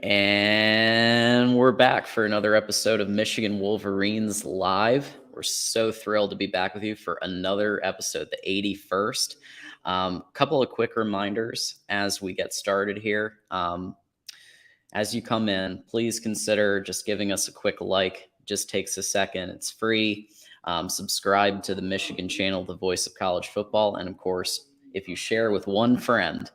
And we're back for another episode of Michigan Wolverines Live. We're so thrilled to be back with you for another episode, the 81st. Couple of quick reminders as we get started here. As you come in, please consider just giving us a quick like. Just takes a second. It's free. Subscribe to the Michigan channel, The Voice of College Football. And of course, if you share with one friend,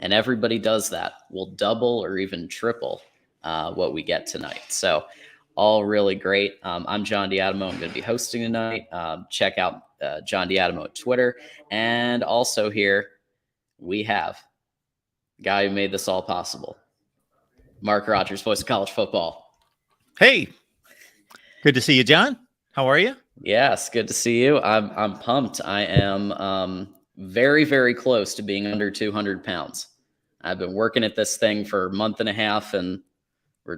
and everybody does that, we'll double or even triple what we get tonight. So all really great. I'm John Diadamo. I'm going to be hosting tonight. Check out John Diadamo at Twitter. And also here we have the guy who made this all possible, Mark Rogers, Voice of College Football. Hey, good to see you, John. How are you? Yes, good to see you. I'm pumped. I am very, very close to being under 200 pounds. I've been working at this thing for a month and a half, and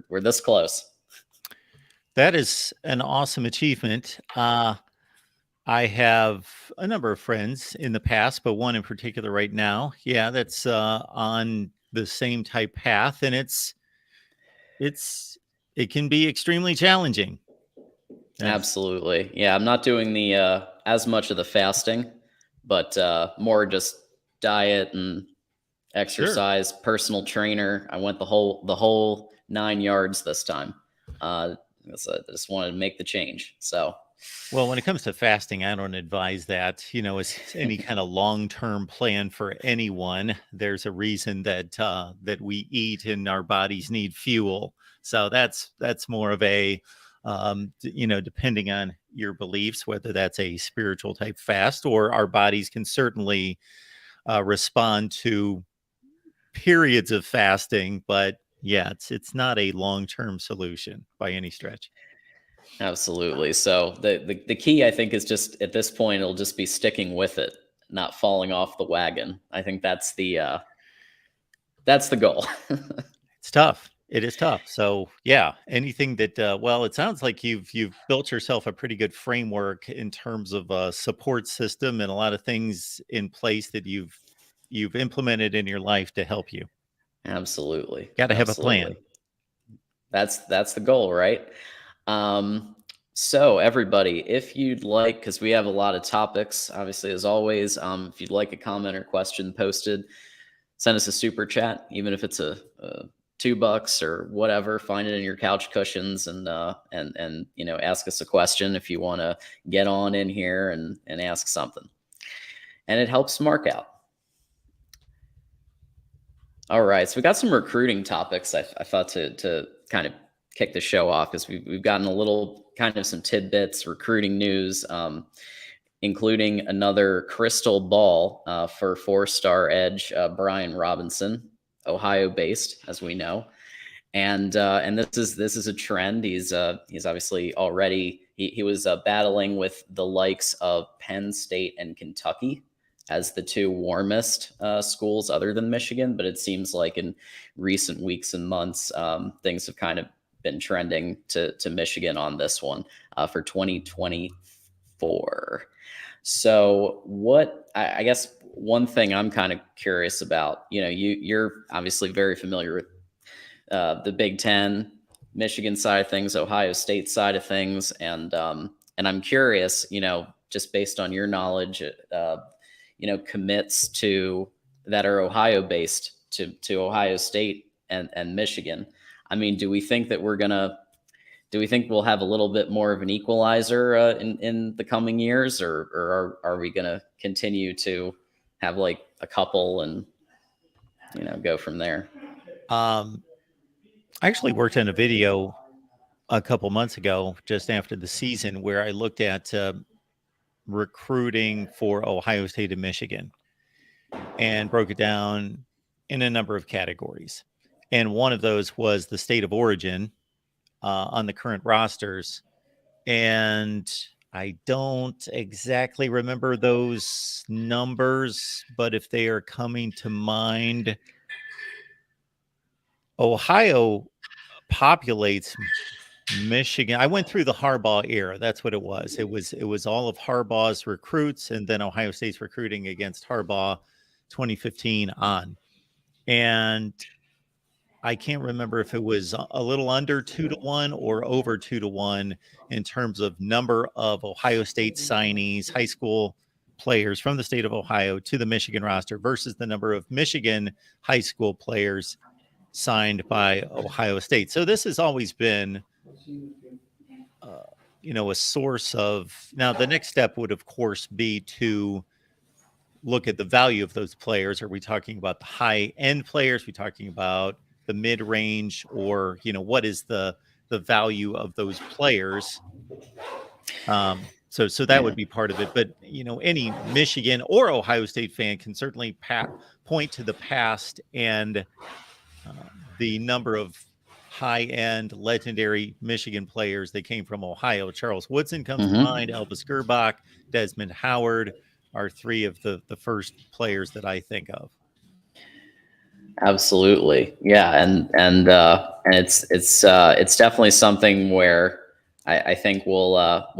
we're this close. That is an awesome achievement. I have a number of friends in the past, but one in particular right now. Yeah, that's on the same type path, and it can be extremely challenging. Absolutely. Yeah, I'm not doing the as much of the fasting, but more just diet and exercise, sure. Personal trainer. I went the whole 9 yards this time. I just wanted to make the change. So, well, when it comes to fasting, I don't advise that. As any kind of long-term plan for anyone. There's a reason that that we eat and our bodies need fuel. So that's more of a depending on your beliefs, whether that's a spiritual type fast, or our bodies can certainly respond to periods of fasting, but yeah, it's not a long-term solution by any stretch. Absolutely. So the key, I think, is just at this point, it'll just be sticking with it, not falling off the wagon. I think that's the goal. It's tough. It is tough. So yeah, anything that, well, it sounds like you've built yourself a pretty good framework in terms of a support system and a lot of things in place that you've implemented in your life to help you. Absolutely. Got to have a plan. That's the goal, right? So everybody, if you'd like, because we have a lot of topics, obviously, as always, if you'd like a comment or question posted, send us a super chat, even if it's a $2 or whatever. Find it in your couch cushions and ask us a question if you want to get on in here and ask something. And it helps Mark out. All right, so we got some recruiting topics. I thought to kind of kick the show off, because we've gotten a little kind of some tidbits, recruiting news, including another crystal ball for 4-star edge Brian Robinson, Ohio-based, as we know, and this is a trend. He's obviously already he was battling with the likes of Penn State and Kentucky as the two warmest schools other than Michigan, but it seems like in recent weeks and months, things have kind of been trending to Michigan on this one for 2024. So what I guess one thing I'm kind of curious about, you're obviously very familiar with the Big Ten, Michigan side of things, Ohio State side of things, and I'm curious, just based on your knowledge, commits to that are Ohio based to Ohio State and Michigan. I mean, do we think we'll have a little bit more of an equalizer in the coming years, or are we going to continue to have like a couple and, go from there? I actually worked on a video a couple months ago, just after the season, where I looked at recruiting for Ohio State and Michigan and broke it down in a number of categories. And one of those was the state of origin on the current rosters. And I don't exactly remember those numbers, but if they are coming to mind, Ohio populates Michigan. I went through the Harbaugh era. That's what it was. It was all of Harbaugh's recruits, and then Ohio State's recruiting against Harbaugh 2015 on. And I can't remember if it was a little under 2-1 or over 2-1 in terms of number of Ohio State signees, high school players from the state of Ohio to the Michigan roster versus the number of Michigan high school players signed by Ohio State. So this has always been, a source of. Now, the next step would, of course, be to look at the value of those players. Are we talking about the high end players? Are we talking about the mid range, or what is the value of those players? So that would be part of it. But any Michigan or Ohio State fan can certainly point to the past and the number of high-end legendary Michigan players that came from Ohio. Charles Woodson comes to mind. Elvis Gerbach, Desmond Howard are three of the first players that I think of. Absolutely, yeah, and it's definitely something where I think we'll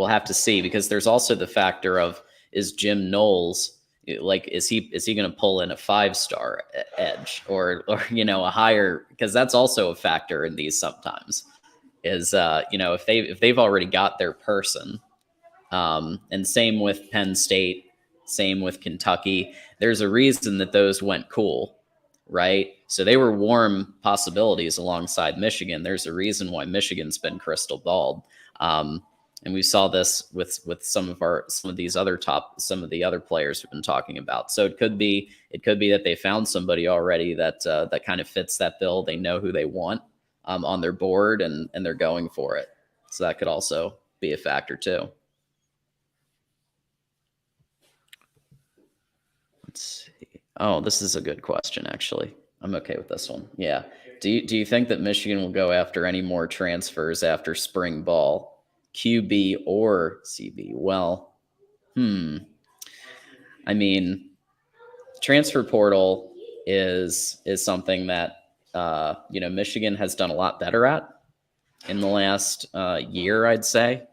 have to see, because there's also the factor of, is Jim Knowles, like, is he going to pull in a 5-star edge or a higher, because that's also a factor in these sometimes, is if they've already got their person, and same with Penn State, same with Kentucky, there's a reason that those went cool, right? So they were warm possibilities alongside Michigan. There's a reason why Michigan's been crystal balled. And we saw this with some of the other players we've been talking about. So it could be that they found somebody already that kind of fits that bill. They know who they want on their board, and they're going for it. So that could also be a factor too. Let's see. Oh, this is a good question, actually. I'm okay with this one. Yeah. Do you think that Michigan will go after any more transfers after spring ball, QB or CB? Well, I mean, transfer portal is something that Michigan has done a lot better at in the last year, I'd say.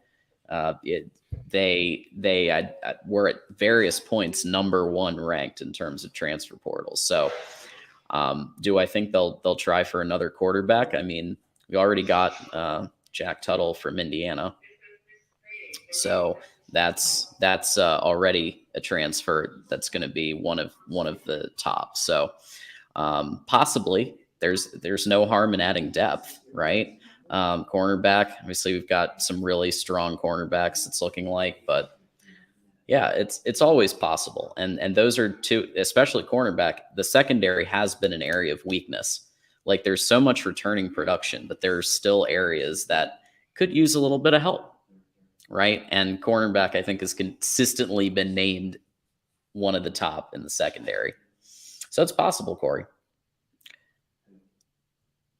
They were at various points #1 ranked in terms of transfer portals. So do I think they'll try for another quarterback? I mean, we already got Jack Tuttle from Indiana, so that's already a transfer that's going to be one of the top. So possibly there's no harm in adding depth, right? Cornerback, obviously we've got some really strong cornerbacks, it's looking like, but yeah, it's always possible. And those are two, especially cornerback. The secondary has been an area of weakness. Like, there's so much returning production, but there's still areas that could use a little bit of help, right? And cornerback, I think, has consistently been named one of the top in the secondary. So it's possible, Corey.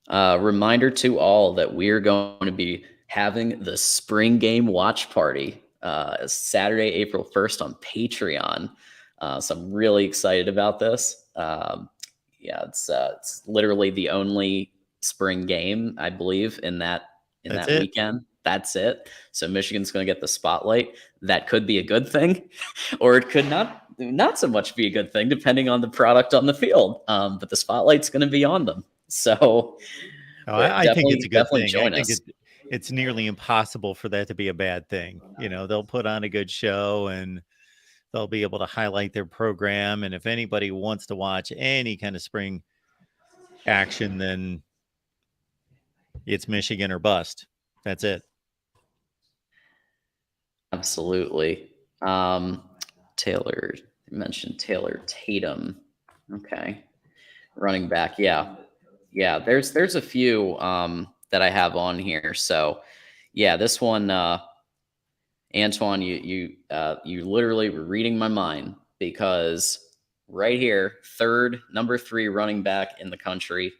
Reminder to all that we're going to be having the spring game watch party Saturday, April 1st on Patreon. So I'm really excited about this. Yeah, it's literally the only spring game, I believe, in that weekend. That's it. So Michigan's going to get the spotlight. That could be a good thing, or it could not so much be a good thing, depending on the product on the field. But the spotlight's going to be on them. So I think it's a good thing. Join I think us. it's nearly impossible for that to be a bad thing. They'll put on a good show and they'll be able to highlight their program. And if anybody wants to watch any kind of spring action, then it's Michigan or bust. That's it. Absolutely. Taylor, you mentioned Taylor Tatum. Okay. Running back. Yeah. There's a few that I have on here. So yeah, this one, Antoine, you literally were reading my mind, because right here, number 3 running back in the country,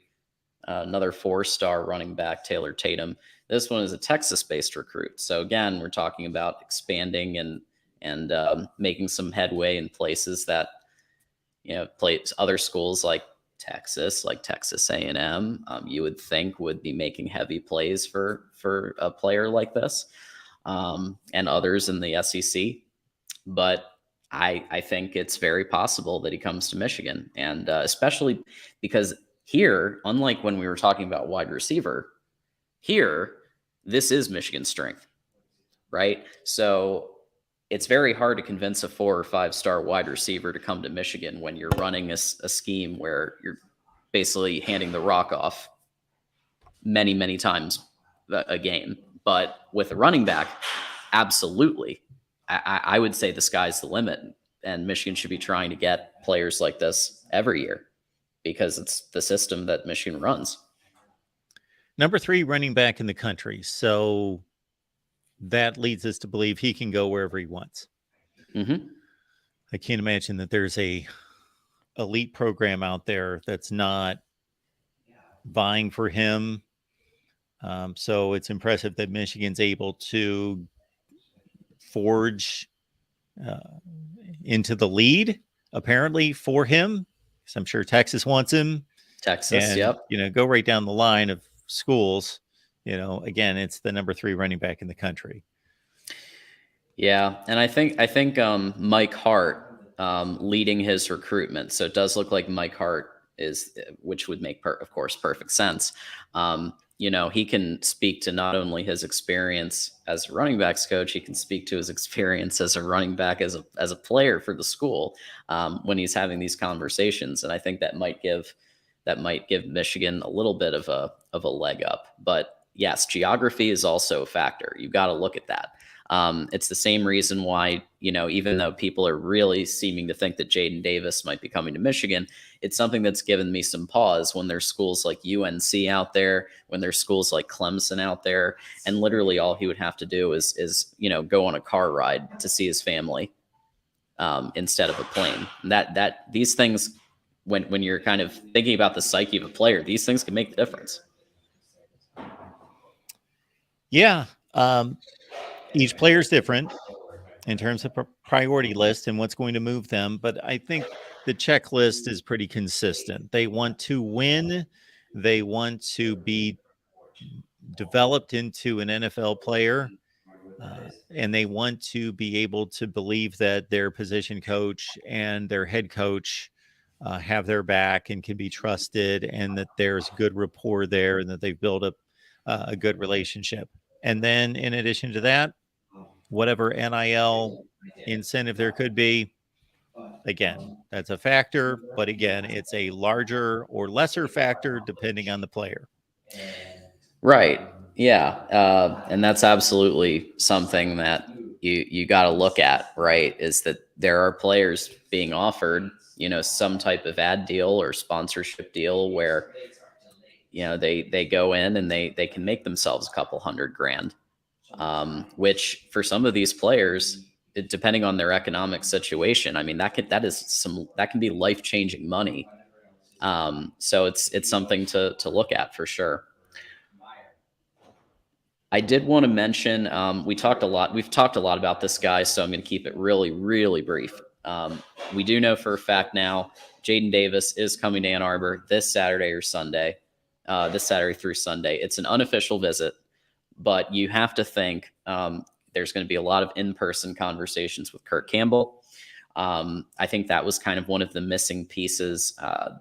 another 4-star running back, Taylor Tatum. This one is a Texas-based recruit. So again, we're talking about expanding and making some headway in places that other schools like Texas A&M, you would think would be making heavy plays for a player like this, and others in the SEC. But I think it's very possible that he comes to Michigan, and especially because Here, unlike when we were talking about wide receiver, here, this is Michigan's strength, right? So it's very hard to convince a 4 or 5 star wide receiver to come to Michigan when you're running a scheme where you're basically handing the rock off many, many times a game. But with a running back, absolutely. I would say the sky's the limit, and Michigan should be trying to get players like this every year because it's the system that Michigan runs. Number 3 running back in the country. So that leads us to believe he can go wherever he wants. Mm-hmm. I can't imagine that there's a elite program out there that's not vying for him. So it's impressive that Michigan's able to forge into the lead, apparently, for him. So I'm sure Texas wants him. Texas, and, yep. Go right down the line of schools. Again, it's the number 3 running back in the country. Yeah, and I think Mike Hart leading his recruitment. So it does look like Mike Hart is, which would make, of course, perfect sense. He can speak to not only his experience as a running backs coach, he can speak to his experience as a running back, as a player for the school when he's having these conversations. And I think that might give Michigan a little bit of a leg up. But yes, geography is also a factor. You've got to look at that. It's the same reason why, even though people are really seeming to think that Jaden Davis might be coming to Michigan, it's something that's given me some pause when there's schools like UNC out there, when there's schools like Clemson out there, and literally all he would have to do is go on a car ride to see his family instead of a plane. And that these things, when you're kind of thinking about the psyche of a player, these things can make the difference. Yeah. Each player is different in terms of priority list and what's going to move them. But I think the checklist is pretty consistent. They want to win. They want to be developed into an NFL player. And they want to be able to believe that their position coach and their head coach have their back and can be trusted, and that there's good rapport there, and that they've built up a good relationship. And then in addition to that, whatever NIL incentive there could be, again, that's a factor, but again, it's a larger or lesser factor depending on the player. Right. Yeah. And that's absolutely something that you got to look at, right? Is that there are players being offered, some type of ad deal or sponsorship deal where, they go in and they can make themselves a couple $100,000, which for some of these players, depending on their economic situation, I mean, that can be life-changing money. So it's something to look at for sure. I did want to mention, we've talked a lot about this guy, so I'm going to keep it really, really brief. We do know for a fact now, Jaden Davis is coming to Ann Arbor this Saturday through Sunday. It's an unofficial visit, but you have to think there's going to be a lot of in-person conversations with Kirk Campbell. I think that was kind of one of the missing pieces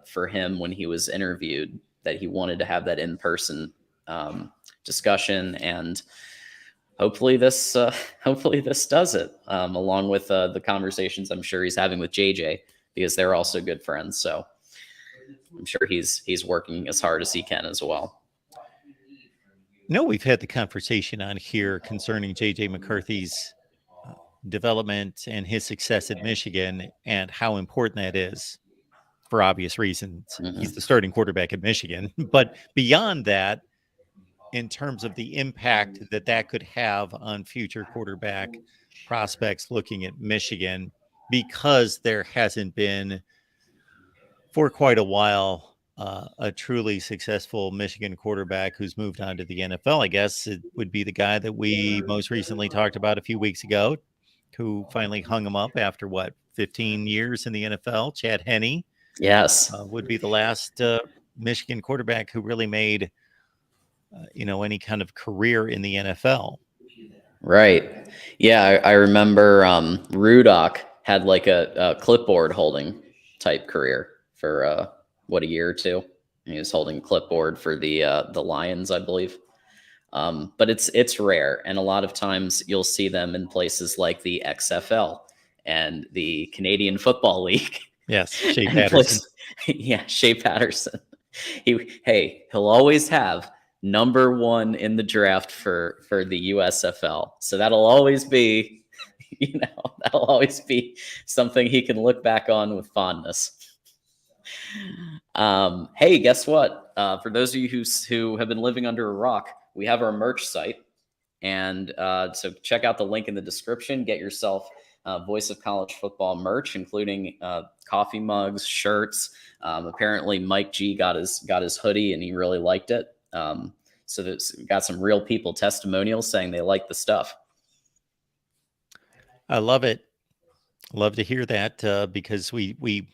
for him when he was interviewed, that he wanted to have that in-person discussion, and hopefully this does it, along with the conversations I'm sure he's having with JJ, because they're also good friends. So I'm sure he's working as hard as he can as well. No, we've had the conversation on here concerning JJ McCarthy's development and his success at Michigan, and how important that is for obvious reasons. Mm-hmm. He's the starting quarterback at Michigan, but beyond that, in terms of the impact that could have on future quarterback prospects looking at Michigan, because there hasn't been for quite a while a truly successful Michigan quarterback who's moved on to the NFL. I guess it would be the guy that we most recently talked about a few weeks ago, who finally hung him up after 15 years in the NFL. Chad Henne, yes, would be the last Michigan quarterback who really made any kind of career in the NFL. Right. Yeah, I remember Rudock had like a clipboard holding type career for a year or two. He was holding a clipboard for the Lions, I believe. But it's rare, and a lot of times you'll see them in places like the XFL and the Canadian Football League. Yes, Shea And Patterson. yeah, Shea Patterson. He'll always have number one in the draft for the USFL. So that'll always be, that'll always be something he can look back on with fondness. Hey, guess what? For those of you who have been living under a rock, we have our merch site. And so check out the link in the description. Get yourself Voice of College Football merch, including coffee mugs, shirts. Apparently, Mike G got his hoodie and he really liked it. So there's got some real people testimonials saying they like the stuff. I love it. Love to hear that because we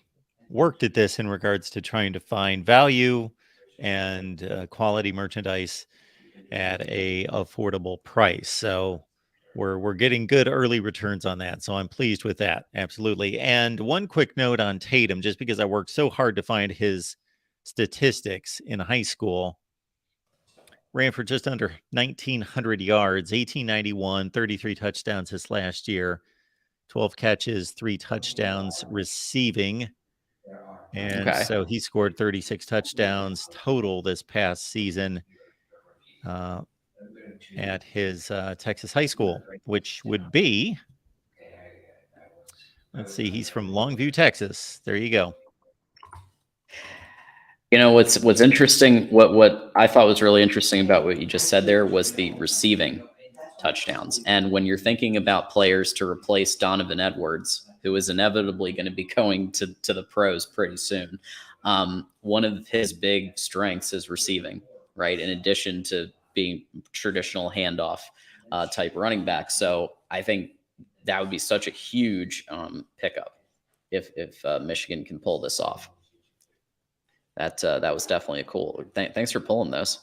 worked at this in regards to trying to find value and quality merchandise at a affordable price. So we're getting good early returns on that. So I'm pleased with that. Absolutely. And one quick note on Tatum, just because I worked so hard to find his statistics in high school, ran for just under 1,900 yards, 1,891, 33 touchdowns this last year, 12 catches, 3 touchdowns receiving. And Okay. so he scored 36 touchdowns total this past season at his Texas high school, which would be, let's see, he's from Longview, Texas. There you go. What's interesting, what I thought was really interesting about what you just said there was the receiving touchdowns. And when you're thinking about players to replace Donovan Edwards, who is inevitably going to be going to the pros pretty soon, one of his big strengths is receiving, right? In addition to being traditional handoff type running back. So I think that would be such a huge pickup if Michigan can pull this off. That was definitely a cool. Thanks for pulling those.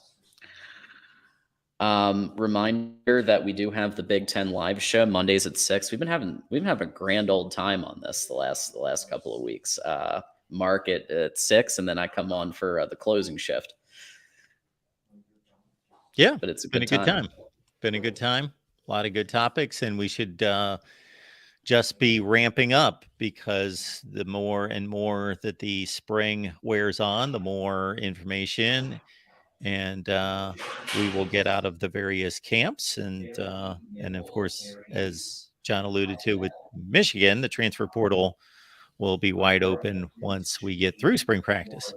Reminder that we do have the Big Ten live show Mondays at 6. We've been having a grand old time on this the last couple of weeks. Mark at 6, and then I come on for the closing shift. Yeah, but it's been a good time. Been a good time. A lot of good topics, and we should just be ramping up because the more and more that the spring wears on, the more information and we will get out of the various camps. And of course, as John alluded to with Michigan, the transfer portal will be wide open once we get through spring practice.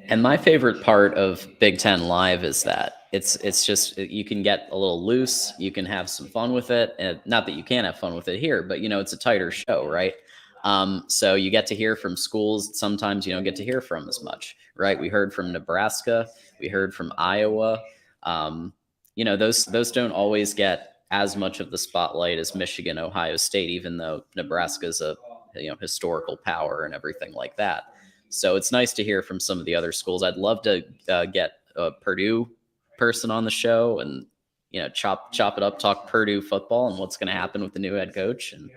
And my favorite part of Big Ten Live is that it's just you can get a little loose, you can have some fun with it, and not that you can't have fun with it here, but it's a tighter show, right? So you get to hear from schools sometimes you don't get to hear from as much, right? We heard from Nebraska, we heard from Iowa. Those don't always get as much of the spotlight as Michigan, Ohio State, even though Nebraska is a historical power and everything like that. So it's nice to hear from some of the other schools. I'd love to get a Purdue person on the show and chop it up, talk Purdue football and what's going to happen with the new head coach and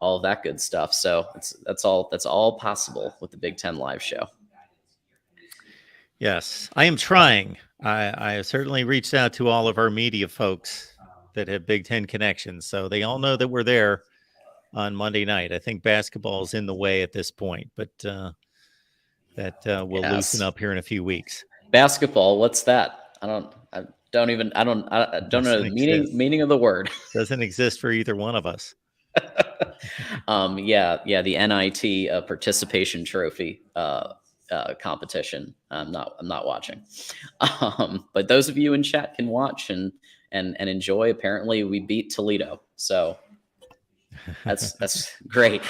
all of that good stuff. So that's all possible with the Big Ten live show. Yes, I am trying. I have certainly reached out to all of our media folks that have Big Ten connections, so they all know that we're there on Monday night. I think basketball is in the way at this point, but that will loosen up here in a few weeks. Basketball, what's that? I don't know the meaning of the word. Doesn't exist for either one of us. The NIT participation trophy competition. I'm not watching. But those of you in chat can watch and enjoy. Apparently we beat Toledo. So that's great.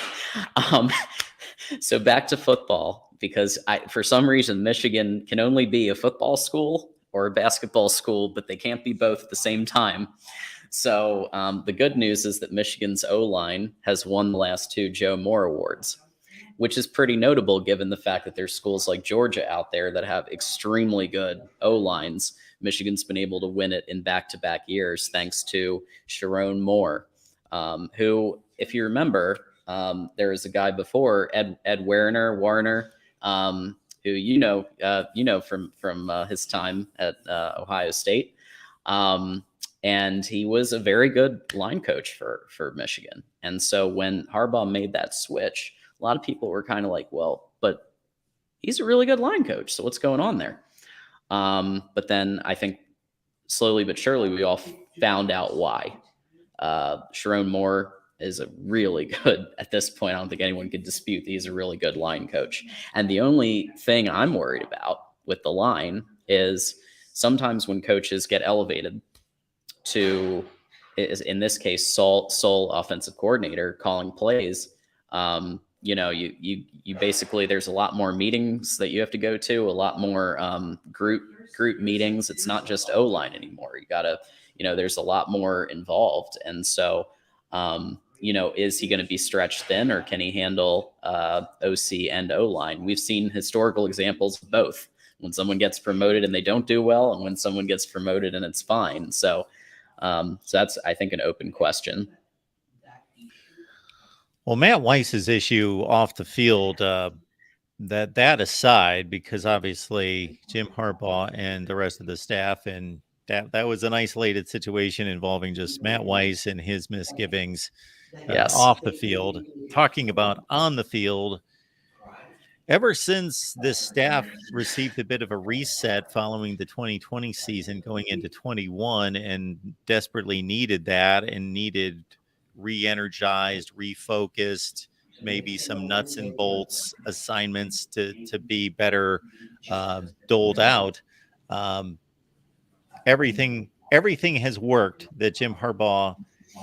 So back to football, because for some reason, Michigan can only be a football school or a basketball school, but they can't be both at the same time. So the good news is that Michigan's O-line has won the last 2 Joe Moore Awards, which is pretty notable given the fact that there's schools like Georgia out there that have extremely good O-lines. Michigan's been able to win it in back-to-back years thanks to Sharon Moore, who, if you remember, there was a guy before, Ed Warner, who from his time at Ohio State. And he was a very good line coach for Michigan. And so when Harbaugh made that switch, a lot of people were kind of like, well, but he's a really good line coach. So what's going on there? But then I think slowly but surely we all found out why. Sharon Moore is a really good, at this point, I don't think anyone could dispute that he's a really good line coach. And the only thing I'm worried about with the line is sometimes when coaches get elevated to, in this case, sole offensive coordinator calling plays, you basically, there's a lot more meetings that you have to go to, a lot more group meetings. It's not just O-line anymore. You gotta, there's a lot more involved. And so, is he going to be stretched thin, or can he handle OC and O-line? We've seen historical examples of both. When someone gets promoted and they don't do well, and when someone gets promoted and it's fine. So that's, I think, an open question. Well, Matt Weiss's issue off the field, that aside, because obviously Jim Harbaugh and the rest of the staff, and that was an isolated situation involving just Matt Weiss and his misgivings off the field. Talking about on the field, ever since this staff received a bit of a reset following the 2020 season going into 21 and desperately needed that and needed re-energized, refocused, maybe some nuts and bolts assignments to be better doled out. Everything has worked that Jim Harbaugh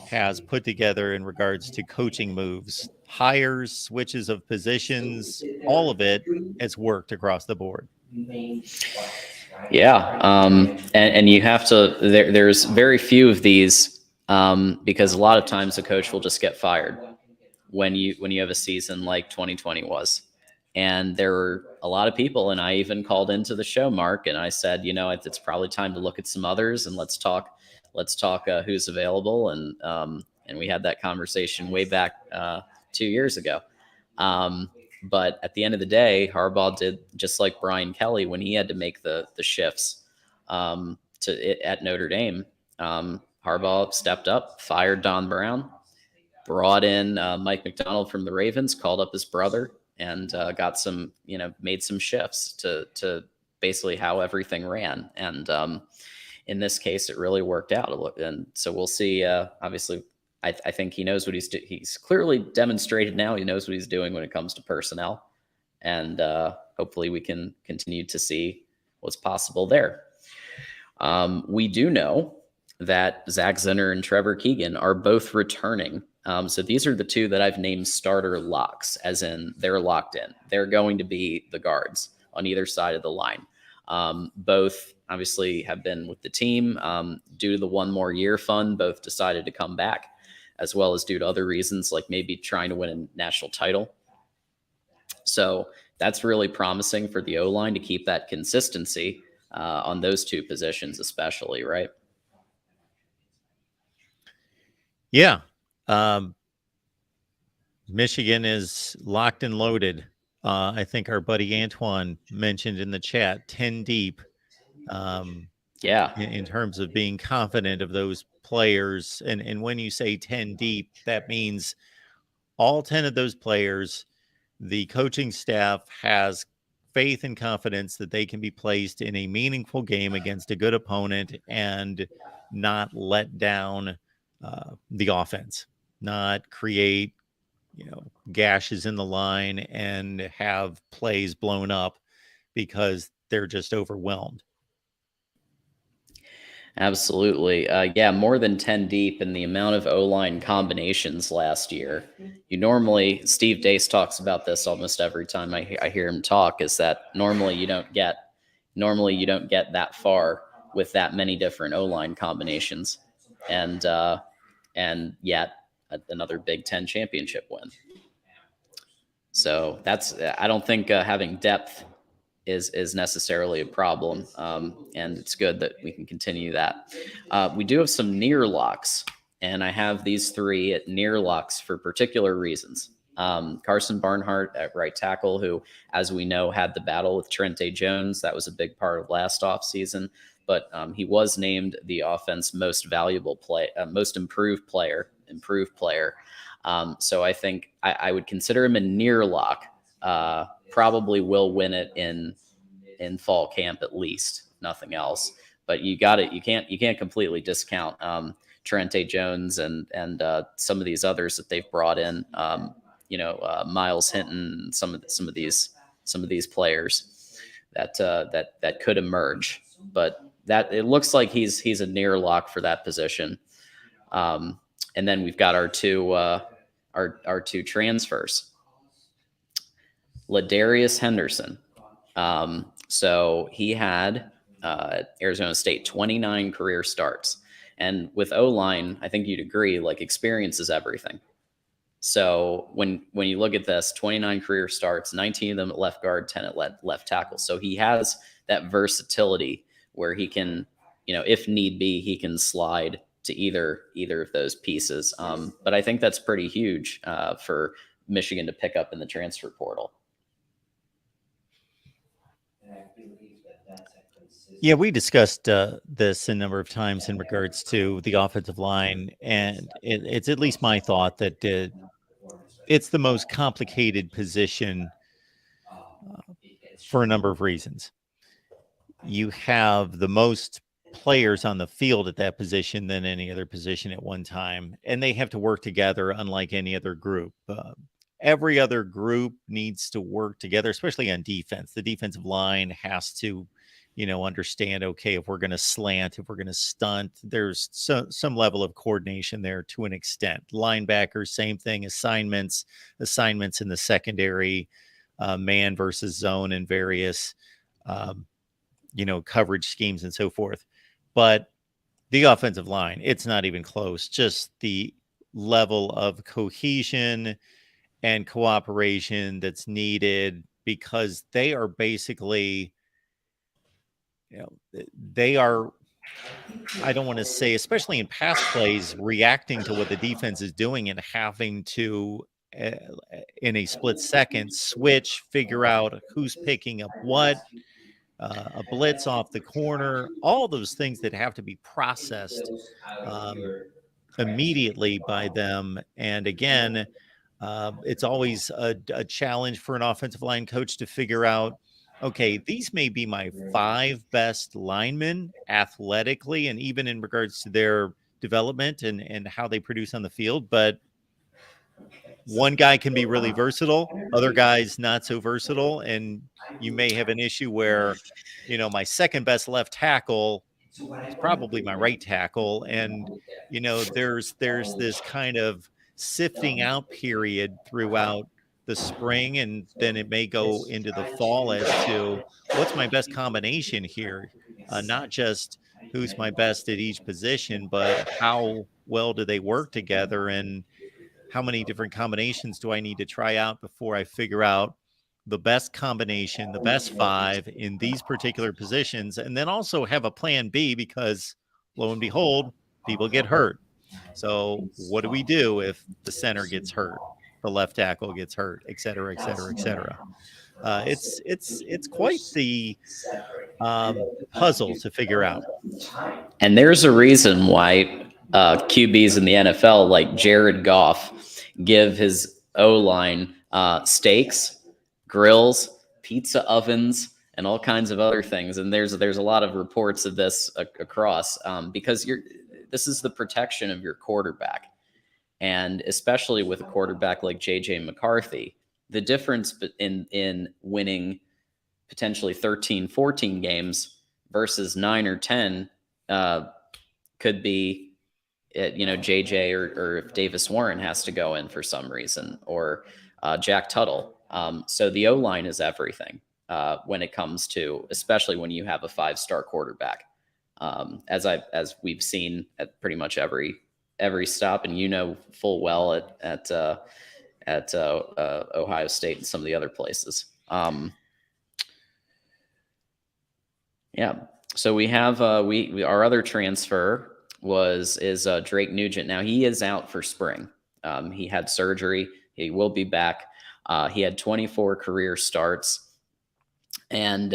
has put together in regards to coaching moves, hires, switches of positions, all of it has worked across the board. Yeah. And you have to, there's very few of these because a lot of times a coach will just get fired when you have a season like 2020 was. And there were a lot of people, and I even called into the show, Mark, and I said, it's probably time to look at some others and let's talk who's available. And we had that conversation way back 2 years ago. But at the end of the day, Harbaugh did just like Brian Kelly when he had to make the shifts at Notre Dame. Harbaugh stepped up, fired Don Brown, brought in Mike McDonald from the Ravens, called up his brother, and got some, made some shifts to basically how everything ran. And in this case, it really worked out. And so we'll see. Obviously, I think he knows what he's clearly demonstrated now. He knows what he's doing when it comes to personnel. And hopefully we can continue to see what's possible there. We do know that Zach Zinner and Trevor Keegan are both returning. So these are the two that I've named starter locks, as in they're locked in. They're going to be the guards on either side of the line. Both obviously have been with the team due to the one more year fund. Both decided to come back, as well as due to other reasons, like maybe trying to win a national title. So that's really promising for the O-line to keep that consistency on those two positions, especially, right? Yeah. Michigan is locked and loaded. I think our buddy Antoine mentioned in the chat 10 deep. In terms of being confident of those players. And when you say 10 deep, that means all 10 of those players, the coaching staff has faith and confidence that they can be placed in a meaningful game against a good opponent and not let down the offense, not create, gashes in the line and have plays blown up because they're just overwhelmed. Absolutely. Yeah, more than 10 deep in the amount of O-line combinations last year. Steve Dace talks about this almost every time I hear him talk, is that normally you don't get that far with that many different O-line combinations. And yet another Big Ten championship win. So I don't think having depth is necessarily a problem. And it's good that we can continue that. We do have some near locks, and I have these three at near locks for particular reasons. Carson Barnhart at right tackle, who, as we know, had the battle with Trente Jones. That was a big part of last offseason. But he was named the offense most valuable most improved player. So I think I would consider him a near lock. Probably will win it in fall camp at least, nothing else. But you got it. You can't completely discount Trente Jones and some of these others that they've brought in. Miles Hinton, some of these players that could emerge. But that it looks like he's a near lock for that position. And then we've got our two transfers. Ladarius Henderson. So he had Arizona State 29 career starts. And with O-line, I think you'd agree, like, experience is everything. So when you look at this, 29 career starts, 19 of them at left guard, 10 at left tackle. So he has that versatility where he can, if need be, he can slide to either of those pieces. But I think that's pretty huge for Michigan to pick up in the transfer portal. Yeah, we discussed this a number of times in regards to the offensive line, and it's at least my thought that it's the most complicated position for a number of reasons. You have the most players on the field at that position than any other position at one time, and they have to work together unlike any other group. Every other group needs to work together, especially on defense. The defensive line has to understand, okay, if we're going to slant, if we're going to stunt, there's some level of coordination there to an extent. Linebackers, same thing. Assignments in the secondary, man versus zone, and various, coverage schemes and so forth. But the offensive line, it's not even close. Just the level of cohesion and cooperation that's needed, because they are basically, they are, I don't want to say, especially in pass plays, reacting to what the defense is doing and having to, in a split second, switch, figure out who's picking up what, a blitz off the corner, all those things that have to be processed immediately by them. And again, it's always a challenge for an offensive line coach to figure out, okay, these may be my 5 best linemen athletically and even in regards to their development and how they produce on the field, but one guy can be really versatile, other guys not so versatile, and you may have an issue where, my second best left tackle is probably my right tackle, and there's this kind of sifting out period throughout the spring, and then it may go into the fall as to what's my best combination here, not just who's my best at each position, but how well do they work together, and how many different combinations do I need to try out before I figure out the best combination, the best 5 in these particular positions, and then also have a plan B, because lo and behold, people get hurt. So what do we do if the center gets hurt, the left tackle gets hurt, et cetera, et cetera, et cetera? It's quite the puzzle to figure out. And there's a reason why QBs in the NFL, like Jared Goff, give his O-line steaks, grills, pizza ovens, and all kinds of other things. And there's a lot of reports of this across because this is the protection of your quarterback. And especially with a quarterback like J.J. McCarthy, the difference in winning potentially 13, 14 games versus 9 or 10 could be, JJ or if Davis Warren has to go in for some reason, or Jack Tuttle. So the O-line is everything when it comes to, especially when you have a 5-star quarterback, as we've seen at pretty much every stop, and full well at Ohio State and some of the other places. Yeah. So we have our other transfer is Drake Nugent. Now he is out for spring. He had surgery. He will be back. He had 24 career starts and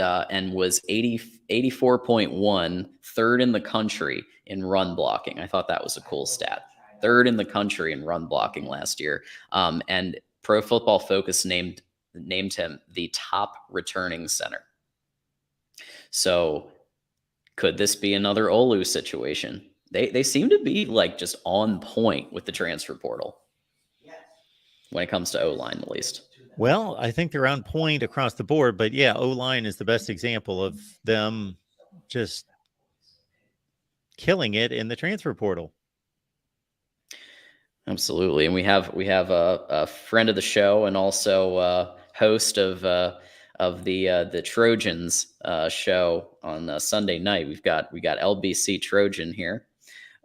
was 84.1, third in the country in run blocking. I thought that was a cool stat. Third in the country in run blocking last year. And Pro Football Focus named him the top returning center. So could this be another Olu situation? They seem to be like just on point with the transfer portal when it comes to O-line, at least. Well, I think they're on point across the board, but yeah, O-line is the best example of them just killing it in the transfer portal. Absolutely, and we have a friend of the show and also host of the Trojans show on Sunday night. We got LBC Trojan here.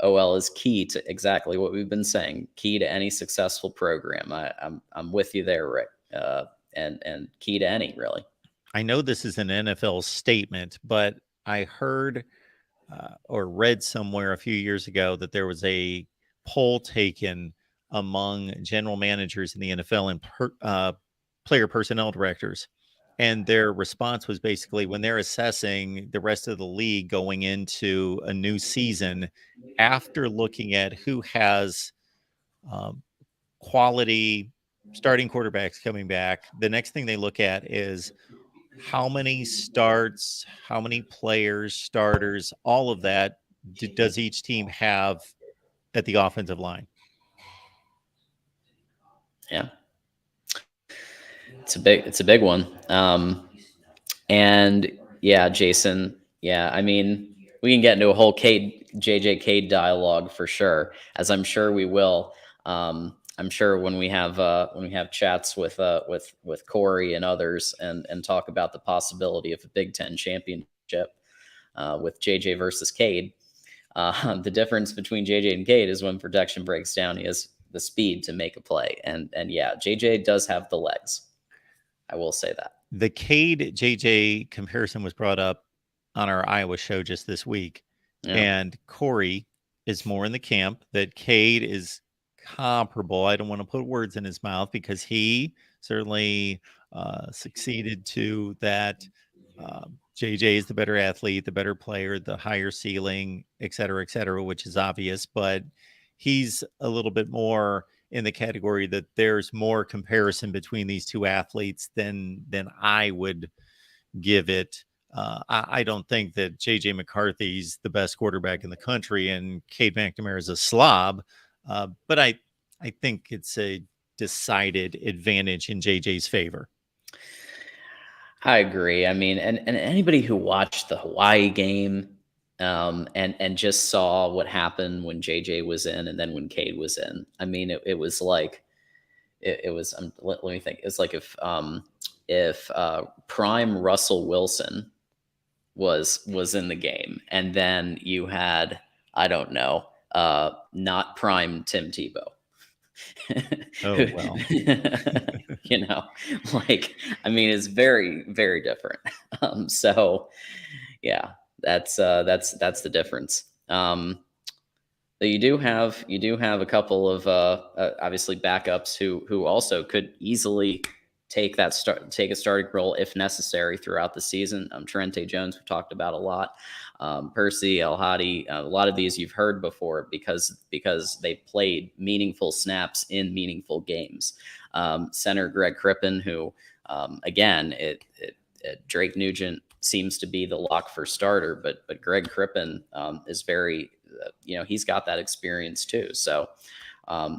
OL is key to exactly what we've been saying. Key to any successful program. I'm with you there, Rick. And key to any, really. I know this is an NFL statement, but I heard or read somewhere a few years ago that there was a poll taken among general managers in the NFL and player personnel directors. And their response was basically when they're assessing the rest of the league going into a new season, after looking at who has quality starting quarterbacks coming back, the next thing they look at is how many starts, how many players, starters, all of that does each team have at the offensive line? Yeah, it's a big one. And yeah, Jason. Yeah, I mean, we can get into a whole JJ Cade dialogue for sure, as I'm sure we will. I'm sure when we have chats with Corey and others and talk about the possibility of a Big Ten championship with JJ versus Cade. The difference between JJ and Cade is when protection breaks down, he has the speed to make a play, and yeah, JJ does have the legs. I will say that. The Cade JJ comparison was brought up on our Iowa show just this week, and Corey is more in the camp that Cade is comparable. I don't want to put words in his mouth because he certainly succeeded to that. JJ is the better athlete, the better player, the higher ceiling, et cetera, which is obvious, but he's a little bit more in the category that there's more comparison between these two athletes than I would give it. I don't think that JJ McCarthy's the best quarterback in the country and Cade McNamara is a slob, but I think it's a decided advantage in JJ's favor. I agree. I mean, and anybody who watched the Hawaii game and just saw what happened when JJ was in and then when Cade was in, I mean, it was like it was. Let me think. It's like if prime Russell Wilson was in the game, and then you had, I don't know, not prime Tim Tebow. Oh, well. You know, like, I mean, it's very, very different. So yeah, that's the difference. But you do have a couple of obviously backups who also could easily take a starting role if necessary throughout the season. Trente Jones, we've talked about a lot. Percy, El Hadi, a lot of these you've heard before because they played meaningful snaps in meaningful games. Center Greg Crippen, who again, Drake Nugent seems to be the lock for starter, but Greg Crippen is very, he's got that experience too. So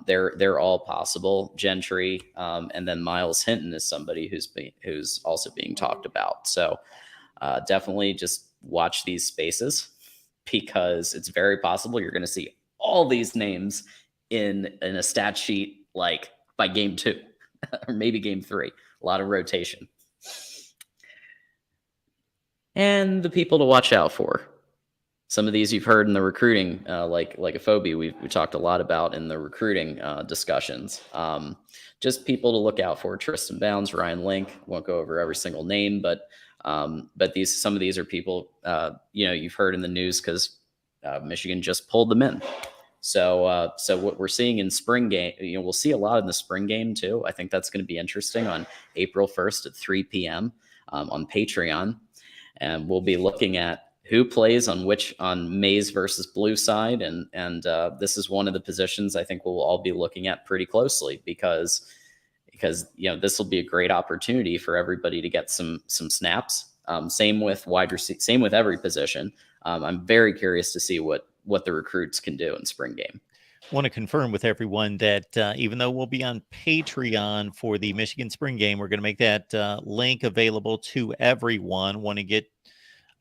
they're all possible. Gentry, and then Miles Hinton is somebody who's also being talked about. So definitely just watch these spaces because it's very possible you're going to see all these names in a stat sheet like by game 2 or maybe game 3. A lot of rotation. And the people to watch out for. Some of these you've heard in the recruiting, like Afobe, we talked a lot about in the recruiting discussions. Just people to look out for: Tristan Bounds, Ryan Link. Won't go over every single name, but some of these are people you've heard in the news because Michigan just pulled them in. So what we're seeing in spring game, we'll see a lot in the spring game too. I think that's going to be interesting on April 1st at 3 p.m. On Patreon, and we'll be looking at who plays on maize versus blue side, and this is one of the positions I think we'll all be looking at pretty closely because this will be a great opportunity for everybody to get some snaps. Same with wide receiver, same with every position. I'm very curious to see what the recruits can do in spring game. Want to confirm with everyone that even though we'll be on Patreon for the Michigan spring game, we're going to make that link available to everyone. Want to get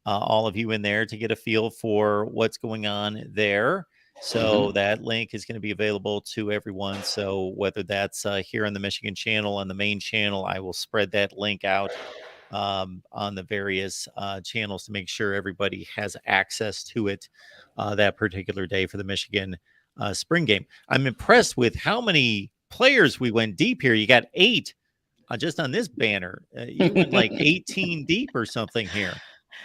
all of you in there to get a feel for what's going on there. So that link is going to be available to everyone. So whether that's here on the Michigan channel, on the main channel, I will spread that link out on the various channels to make sure everybody has access to it that particular day for the Michigan spring game. I'm impressed with how many players we went deep here. You got 8 just on this banner. You went like 18 deep or something here.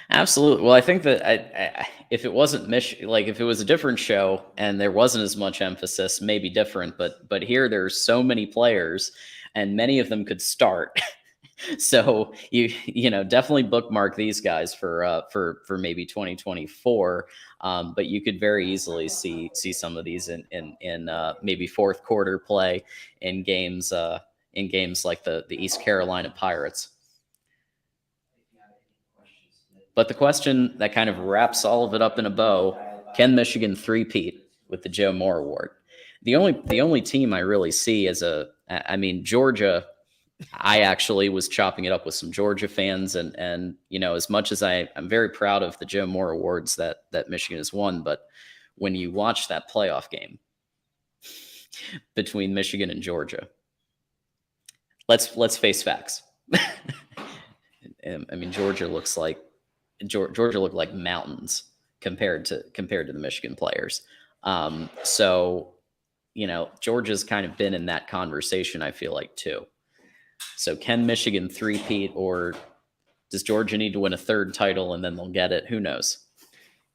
Absolutely. Well, I think that if it wasn't if it was a different show and there wasn't as much emphasis, maybe different. But here there's so many players, and many of them could start. So definitely bookmark these guys for maybe 2024. But you could very easily see some of these in maybe fourth quarter play in games like the East Carolina Pirates. But the question that kind of wraps all of it up in a bow: can Michigan three-peat with the Joe Moore Award? The only team I really see as Georgia. I actually was chopping it up with some Georgia fans, and as much as I'm very proud of the Joe Moore Awards that Michigan has won, but when you watch that playoff game between Michigan and Georgia, let's face facts. Georgia looked like mountains compared to the Michigan players. Georgia's kind of been in that conversation, I feel like, too. So can Michigan three-peat, or does Georgia need to win a third title and then they'll get it? Who knows?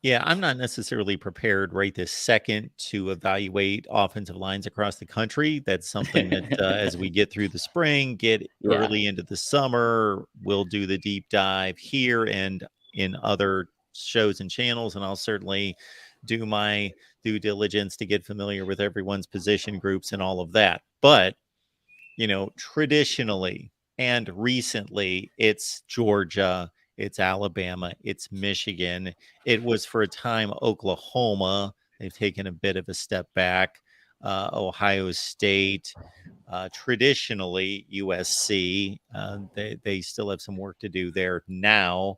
Yeah, I'm not necessarily prepared right this second to evaluate offensive lines across the country. That's something that as we get through the spring, get early into the summer, we'll do the deep dive here and in other shows and channels. And I'll certainly do my due diligence to get familiar with everyone's position groups and all of that. But traditionally and recently, it's Georgia, it's Alabama, it's Michigan. It was for a time Oklahoma. They've taken a bit of a step back. Ohio State, traditionally USC. They still have some work to do there now.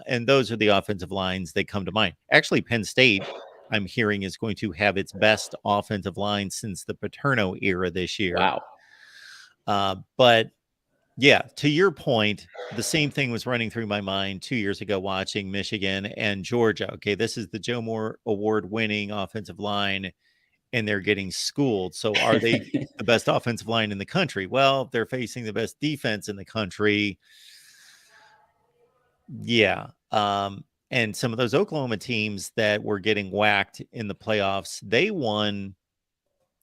And those are the offensive lines that come to mind. Actually, Penn State, I'm hearing, is going to have its best offensive line since the Paterno era this year. Wow. But yeah, to your point, the same thing was running through my mind 2 years ago watching Michigan and Georgia. Okay, this is the Joe Moore Award winning offensive line, and they're getting schooled. So are they the best offensive line in the country? Well, they're facing the best defense in the country. Yeah. And some of those Oklahoma teams that were getting whacked in the playoffs, they won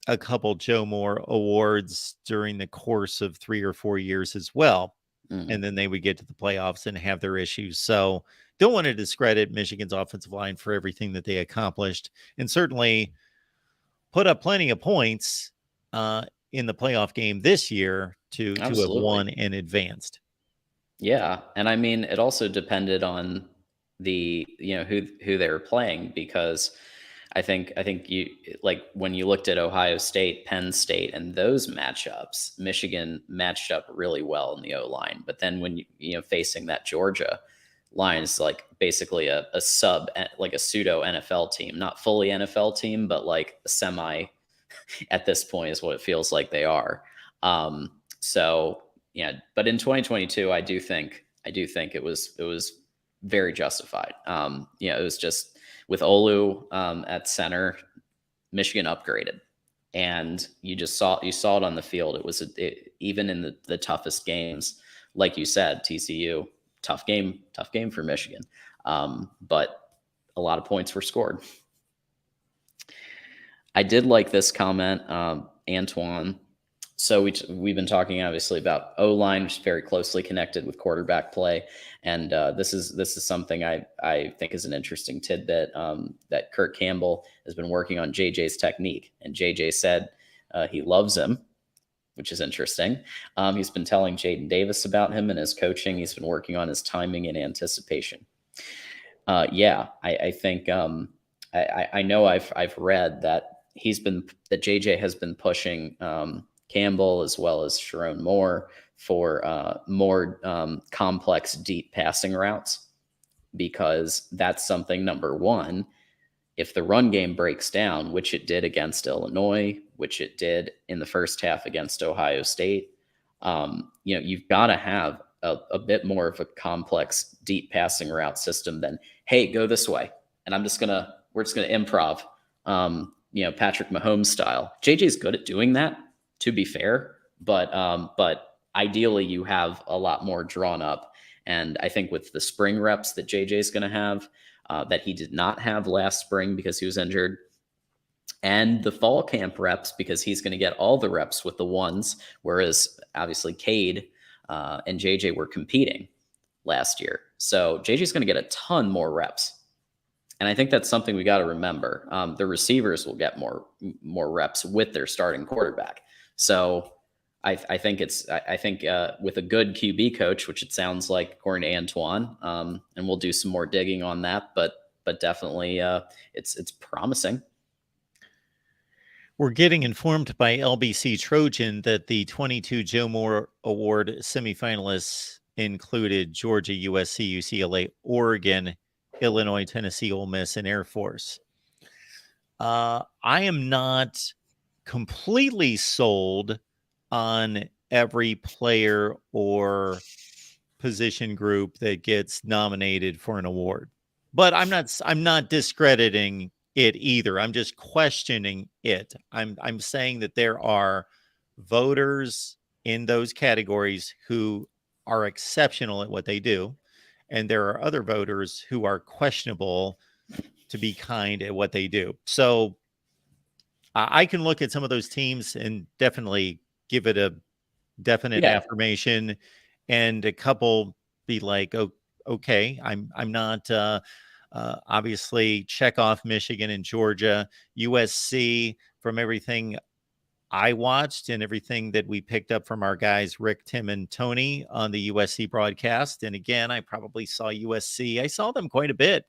a couple Joe Moore Awards during the course of 3 or 4 years as well. And then they would get to the playoffs and have their issues. So don't want to discredit Michigan's offensive line for everything that they accomplished, and certainly put up plenty of points in the playoff game this year to have won and advanced. Yeah. And it also depended on the, who they were playing, because I think you, like, when you looked at Ohio State, Penn State, and those matchups, Michigan matched up really well in the O-line. But then when you facing that Georgia line is like basically a sub, like a pseudo NFL team, not fully NFL team, but like a semi at this point is what it feels like they are. So yeah, but in 2022, I do think it was very justified. It was just, with Olu at center, Michigan upgraded, and you saw it on the field. It was even in the toughest games, like you said, TCU, tough game for Michigan, but a lot of points were scored. I did like this comment, Antoine. So we've been talking obviously about O-line, which is very closely connected with quarterback play, and this is something I think is an interesting tidbit, that Kurt Campbell has been working on JJ's technique, and JJ said he loves him, which is interesting. He's been telling Jaden Davis about him and his coaching. He's been working on his timing and anticipation. Yeah, I think I know I've read that JJ has been pushing Campbell as well as Sharon Moore for more complex, deep passing routes, because that's something, number one, if the run game breaks down, which it did against Illinois, which it did in the first half against Ohio State, you've got to have a bit more of a complex, deep passing route system than, hey, go this way, and we're just gonna improv, Patrick Mahomes style. JJ's good at doing that, to be fair, but ideally you have a lot more drawn up. And I think with the spring reps that JJ's going to have, that he did not have last spring because he was injured, and the fall camp reps because he's going to get all the reps with the ones, whereas obviously Cade and JJ were competing last year. So JJ's going to get a ton more reps. And I think that's something we got to remember. The receivers will get more reps with their starting quarterback. So I think with a good QB coach, which it sounds like according to Antoine, and we'll do some more digging on that, but definitely it's promising. We're getting informed by LBC Trojan that the 22 Joe Moore Award semifinalists included Georgia, USC, UCLA, Oregon, Illinois, Tennessee, Ole Miss, and Air Force. I am not completely sold on every player or position group that gets nominated for an award, but I'm not discrediting it either. I'm just questioning it. I'm saying that there are voters in those categories who are exceptional at what they do, and there are other voters who are questionable, to be kind, at what they do. So I can look at some of those teams and definitely give it a definite affirmation, and a couple be like, oh, okay, I'm not obviously check off Michigan and Georgia. USC, from everything I watched and everything that we picked up from our guys Rick, Tim, and Tony on the USC broadcast, and again, I probably saw USC. I saw them quite a bit.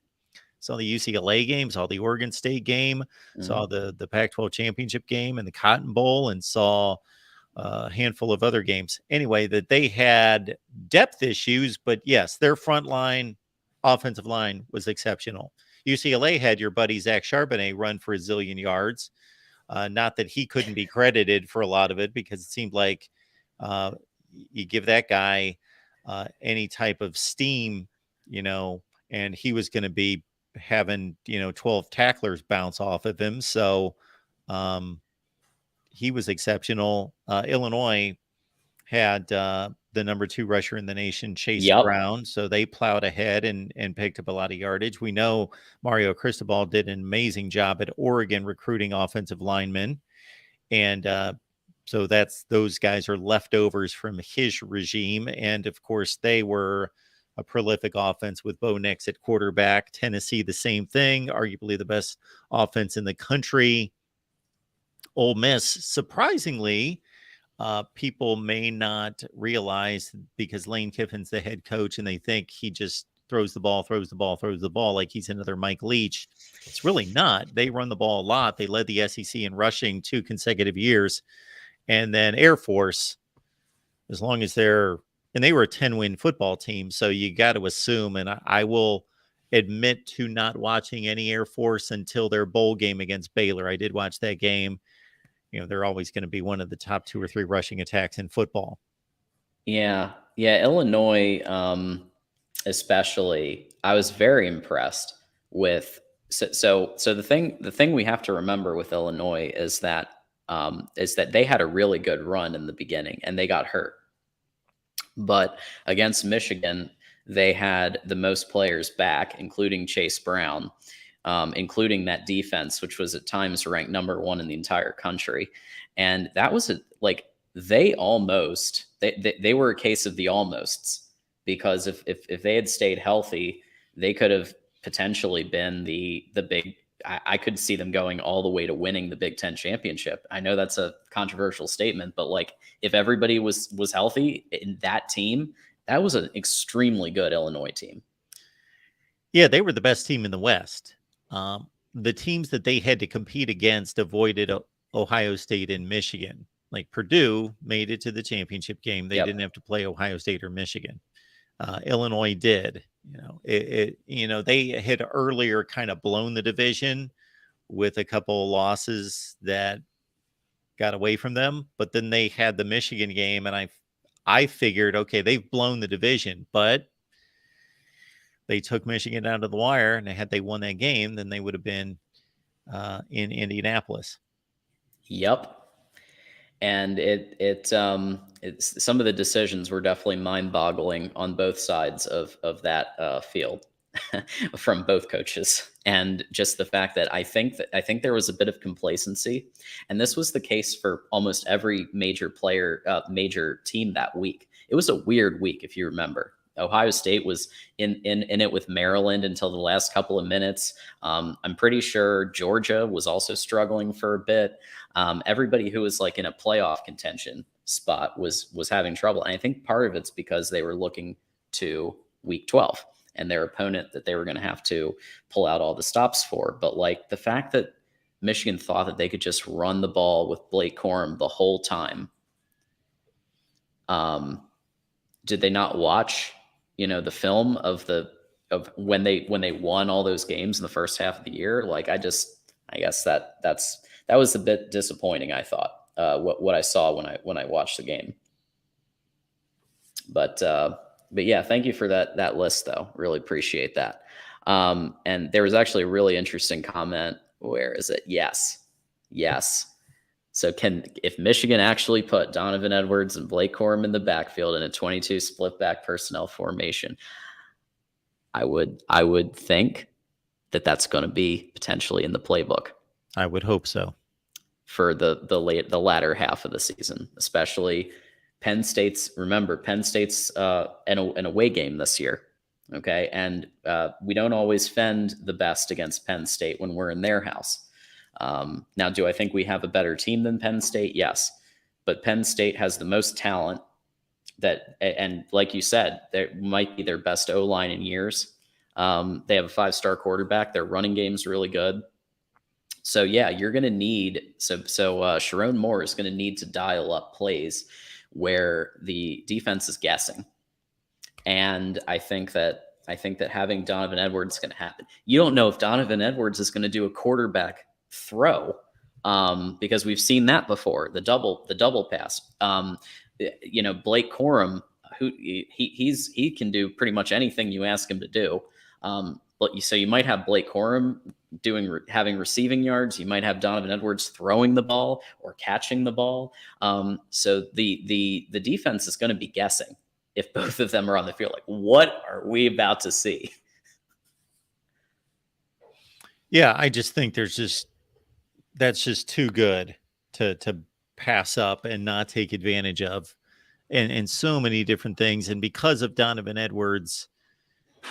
Saw the UCLA game, saw the Oregon State game, saw the Pac-12 championship game and the Cotton Bowl, and saw a handful of other games. Anyway, that they had depth issues, but yes, their front line, offensive line was exceptional. UCLA had your buddy Zach Charbonnet run for a zillion yards. Not that he couldn't be credited for a lot of it, because it seemed like you give that guy any type of steam, and he was going to be having 12 tacklers bounce off of him. So he was exceptional. Illinois had the number 2 rusher in the nation, Chase Brown. So they plowed ahead and picked up a lot of yardage. We know Mario Cristobal did an amazing job at Oregon recruiting offensive linemen. And so those guys are leftovers from his regime. And of course, they were a prolific offense with Bo Nix at quarterback. Tennessee, the same thing, arguably the best offense in the country. Ole Miss, surprisingly, people may not realize, because Lane Kiffin's the head coach and they think he just throws the ball like he's another Mike Leach. It's really not. They run the ball a lot. They led the SEC in rushing 2 consecutive years. And then Air Force, as long as they were a 10-win football team. So you got to assume, and I will admit to not watching any Air Force until their bowl game against Baylor. I did watch that game. They're always going to be one of the top 2 or 3 rushing attacks in football. Yeah. Illinois, especially, I was very impressed with. So the thing we have to remember with Illinois is that they had a really good run in the beginning and they got hurt. But against Michigan, they had the most players back, including Chase Brown. including that defense, which was at times ranked number one in the entire country. And that was they almost they were a case of the almosts, because if they had stayed healthy, they could have potentially been the big. I could see them going all the way to winning the Big Ten championship. I know that's a controversial statement, but like, if everybody was healthy in that team, that was an extremely good Illinois team. Yeah, they were the best team in the West. The teams that they had to compete against avoided Ohio State and Michigan. Like Purdue made it to the championship game. They didn't have to play Ohio State or Michigan. Illinois did. They had earlier kind of blown the division with a couple of losses that got away from them, but then they had the Michigan game, and I figured, okay, they've blown the division, but they took Michigan down to the wire, and had they won that game, then they would have been in Indianapolis. Yep. And it's some of the decisions were definitely mind-boggling on both sides of that field from both coaches. And just the fact that I think there was a bit of complacency, and this was the case for almost every major team that week. It was a weird week, if you remember. Ohio State was in it with Maryland until the last couple of minutes. I'm pretty sure Georgia was also struggling for a bit. Everybody who was like in a playoff contention spot was having trouble. And I think part of it's because they were looking to week 12 and their opponent that they were going to have to pull out all the stops for. But like, the fact that Michigan thought that they could just run the ball with Blake Corum the whole time. Did they not watch, the film of when they won all those games in the first half of the year? Like, I guess that was a bit disappointing, I thought, what I saw when I watched the game. But yeah, thank you for that list, though. Really appreciate that. And there was actually a really interesting comment. Where is it? Yes. So if Michigan actually put Donovan Edwards and Blake Corum in the backfield in a 22 split back personnel formation, I would think that that's going to be potentially in the playbook. I would hope so. For the latter half of the season, especially Penn State's an away game this year. Okay. And we don't always fend the best against Penn State when we're in their house. Now, do I think we have a better team than Penn State? Yes. But Penn State has the most talent and like you said, that might be their best O-line in years. They have a 5-star quarterback. Their running game's really good. So yeah, you're going to need, Sharon Moore is going to need to dial up plays where the defense is guessing. And I think that having Donovan Edwards is going to happen. You don't know if Donovan Edwards is going to do a quarterback throw, because we've seen that before, the double pass. Blake Corum, who he can do pretty much anything you ask him to do. So you might have Blake Corum having receiving yards. You might have Donovan Edwards throwing the ball or catching the ball. So the defense is going to be guessing if both of them are on the field. Like, what are we about to see? Yeah, I just think that's just too good to pass up and not take advantage of, and so many different things. And because of Donovan Edwards'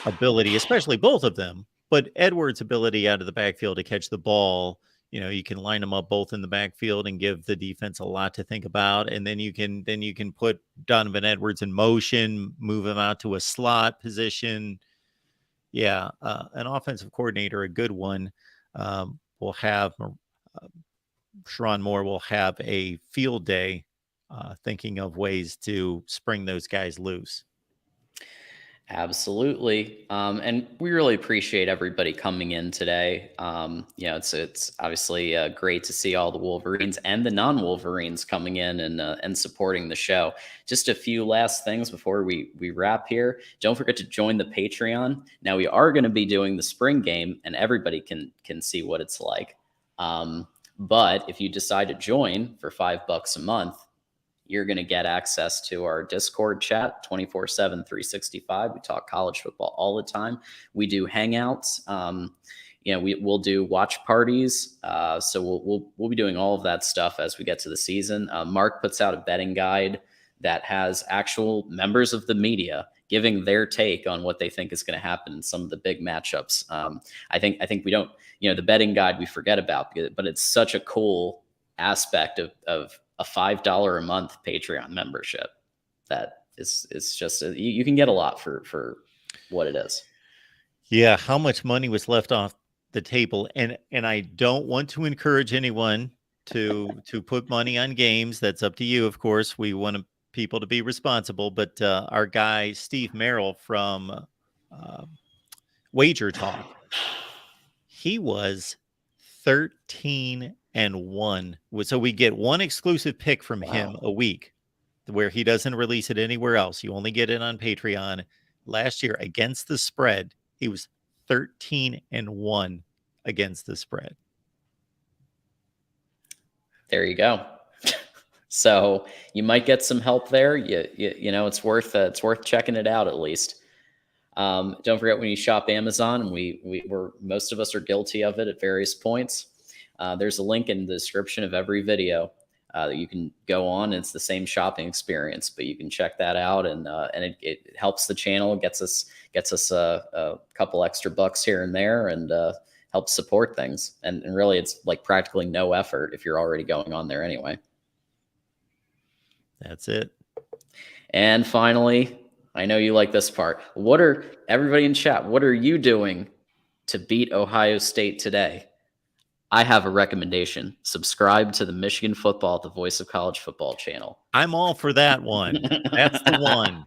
ability, especially both of them, but Edwards' ability out of the backfield to catch the ball, you can line them up both in the backfield and give the defense a lot to think about. And then you can put Donovan Edwards in motion, move him out to a slot position. Yeah, an offensive coordinator, a good one, will have Sharon Moore will have a field day thinking of ways to spring those guys loose. Absolutely. And we really appreciate everybody coming in today. It's obviously great to see all the Wolverines and the non-Wolverines coming in and supporting the show. Just a few last things before we wrap here. Don't forget to join the Patreon. Now, we are going to be doing the spring game, and everybody can see what it's like. But if you decide to join for $5 a month, you're going to get access to our Discord chat 24/7, 365. We talk college football all the time. We do hangouts. we'll do watch parties. So we'll be doing all of that stuff as we get to the season. Mark puts out a betting guide that has actual members of the media giving their take on what they think is going to happen in some of the big matchups. I think we don't, the betting guide we forget about, but it's such a cool aspect of a $5 a month Patreon membership that is just you can get a lot for what it is. Yeah, how much money was left off the table, and I don't want to encourage anyone to put money on games. That's up to you, of course. We want people to be responsible, but our guy Steve Merrill from Wager Talk, he was 13-1. So we get one exclusive pick from him a week, where he doesn't release it anywhere else. You only get it on Patreon. Last year, against the spread, he was 13-1 against the spread. There you go. So you might get some help there. It's worth checking it out at least. Don't forget, when you shop Amazon, we're most of us are guilty of it at various points. There's a link in the description of every video that you can go on. It's the same shopping experience, but you can check that out, and it helps the channel, gets us a couple extra bucks here and there, and helps support things. And really, it's like practically no effort if you're already going on there anyway. That's it. And finally, I know you like this part. Everybody in chat, what are you doing to beat Ohio State today? I have a recommendation. Subscribe to the Michigan Football, the Voice of College Football channel. I'm all for that one. That's the one.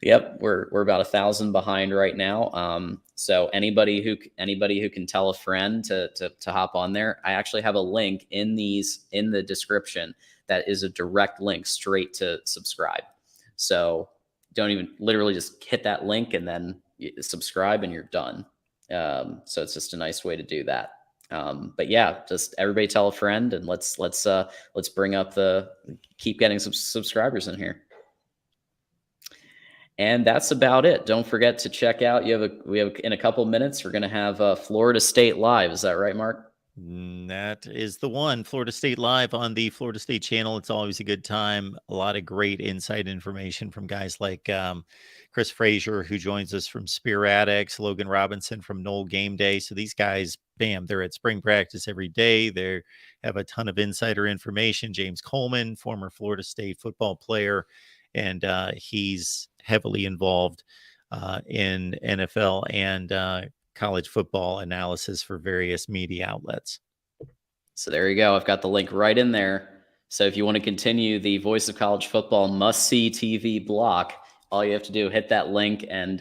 Yep, we're about 1,000 behind right now. So anybody who can tell a friend to hop on there, I actually have a link in the description that is a direct link straight to subscribe. So don't even literally just hit that link and then subscribe and you're done. So it's just a nice way to do that. But yeah, just everybody tell a friend, and let's bring up keep getting some subscribers in here. And that's about it. Don't forget to check out. We have in a couple minutes, we're going to have Florida State Live. Is that right, Mark? That is the one. Florida State Live on the Florida State channel. It's always a good time. A lot of great inside information from guys like Chris Frazier, who joins us from Spear Addicts, Logan Robinson from Knoll Game Day. So these guys, bam, they're at spring practice every day. They have a ton of insider information. James Coleman, former Florida State football player, and he's heavily involved in NFL and college football analysis for various media outlets. So there you go. I've got the link right in there. So if you want to continue the Voice of College Football must-see TV block, all you have to do, hit that link and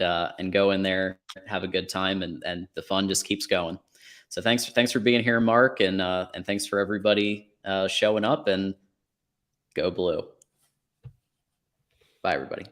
go in there, have a good time, and the fun just keeps going. So thanks for being here, Mark, and thanks for everybody showing up, and go Blue. Bye, everybody.